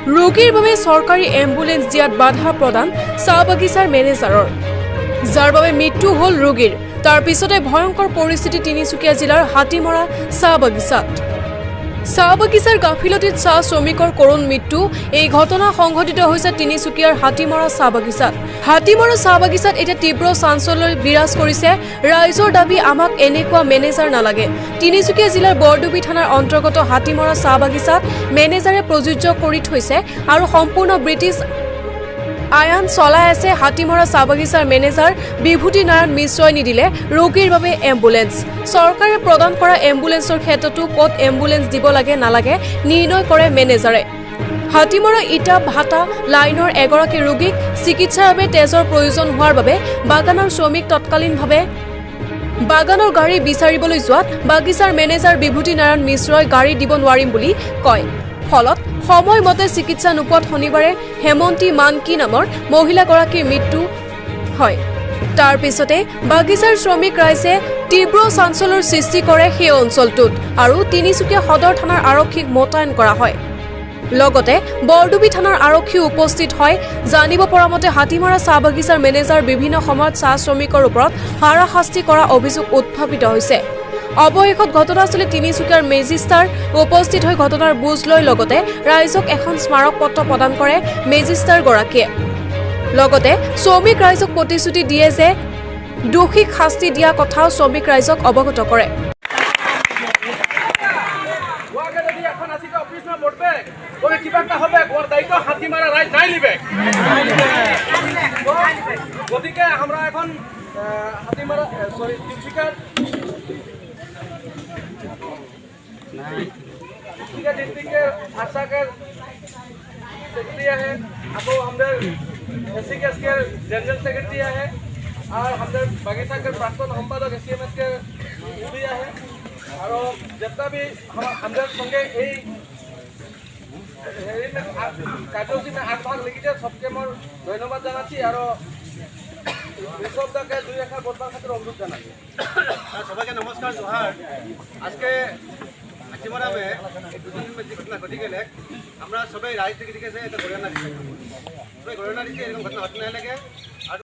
ৰোগীৰ বাবে চৰকাৰী এম্বুলেন্স দিয়াত বাধা প্ৰদান চাহ বাগিচাৰ মেনেজাৰৰ, যাৰ বাবে মৃত্যু হ'ল ৰোগীৰ। তাৰ পিছতে ভয়ংকৰ পৰিস্থিতি তিনিচুকীয়া জিলাৰ হাতীমৰা চাহ বাগিচাত। চাহ বাগিচাৰ গাফিলতিত চাহ শ্ৰমিকৰ কৰুণ মৃত্যু। এই ঘটনা সংঘটিত হৈছে তিনিচুকীয়াৰ হাতীমৰা চাহ বাগিচাত। হাতীমৰা চাহ বাগিচাত এতিয়া তীব্ৰ চাঞ্চল্য বিৰাজ কৰিছে। ৰাইজৰ দাবী, আমাক এনেকুৱা মেনেজাৰ নালাগে। তিনিচুকীয়া জিলাৰ বৰডুবি থানাৰ অন্তৰ্গত হাতীমৰা চাহ বাগিচাত মেনেজাৰে প্ৰযোজ্য কৰি থৈছে আৰু সম্পূৰ্ণ ব্ৰিটিছ আইন চলাই আছে। হাতীমৰা চাহ বাগিচাৰ মেনেজাৰ বিভূতি নাৰায়ণ মিশ্ৰই নিদিলে ৰোগীৰ বাবে এম্বুলেন্স। চৰকাৰে প্ৰদান কৰা এম্বুলেন্সৰ ক্ষেত্ৰতো ক'ত এম্বুলেন্স দিব লাগে নালাগে নিৰ্ণয় কৰে মেনেজাৰে। হাতীমৰা ইটা ভাটা লাইনৰ এগৰাকী ৰোগীক চিকিৎসাৰ বাবে তেজৰ প্ৰয়োজন হোৱাৰ বাবে বাগানৰ শ্ৰমিক তৎকালীনভাৱে বাগানৰ গাড়ী বিচাৰিবলৈ যোৱাত বাগিচাৰ মেনেজাৰ বিভূতি নাৰায়ণ মিশ্ৰই গাড়ী দিব নোৱাৰিম বুলি কয়। ফলত সময়মতে চিকিৎসা নোপোৱাত শনিবাৰে হেমন্তী মানকী নামৰ মহিলাগৰাকীৰ মৃত্যু হয়। তাৰ পিছতে বাগিচাৰ শ্ৰমিক ৰাইজে তীব্ৰ চাঞ্চল্যৰ সৃষ্টি কৰে সেই অঞ্চলটোত আৰু তিনিচুকীয়া সদৰ থানাৰ আৰক্ষীক মোতায়েন কৰা হয়। লগতে বৰডুবি থানাৰ আৰক্ষীও উপস্থিত হয়। জানিব পৰা মতে হাতীমৰা চাহ বাগিচাৰ মেনেজাৰ বিভিন্ন সময়ত চাহ শ্ৰমিকৰ ওপৰত হাৰাশাস্তি কৰা অভিযোগ উত্থাপিত হৈছে। অৱশেষত ঘটনাস্থলীত তিনিচুকীয়াৰ মেজিষ্ট্ৰাৰ উপস্থিত হৈ ঘটনাৰ বুজ লৈ লগতে ৰাইজক এখন স্মাৰক পত্ৰ প্ৰদান কৰে মেজিষ্ট্ৰাৰগৰাকীয়ে। লগতে শ্ৰমিক ৰাইজক প্ৰতিশ্ৰুতি দিয়ে যে দোষীক শাস্তি দিয়া কথাও শ্ৰমিক ৰাইজক অৱগত কৰে। গতিকে আমরা এখন হাতিমারা তিনসুকিয়ার ডিস্ট্রিক্টের আশাকের सेक्रेटरी है, आपको हमारे एस के जनरल सेक्रेटरी है और हमारे बगीचा के प्राक्तन संपादक SCMS के भी है और जितना भी हमारे संगे कार्यसूची में আগভাগ লিখিছে सबके मैं धन्यवाद জানাচ্ছি और ঋষভদাকে দুই এখার বলবার ক্ষেত্রে অনুরোধ জানাচ্ছি। সবাইকে নমস্কার, জোহার। আজকে হাতিমারা দুদিন যে ঘটনা ঘটি গেলে আমরা সবাই রাইজ থেকে দেখেছে এটা ঘটনা দিচ্ছে, সবাই ঘটনা দিচ্ছে, এরকম ঘটনা ঘটনা লাগে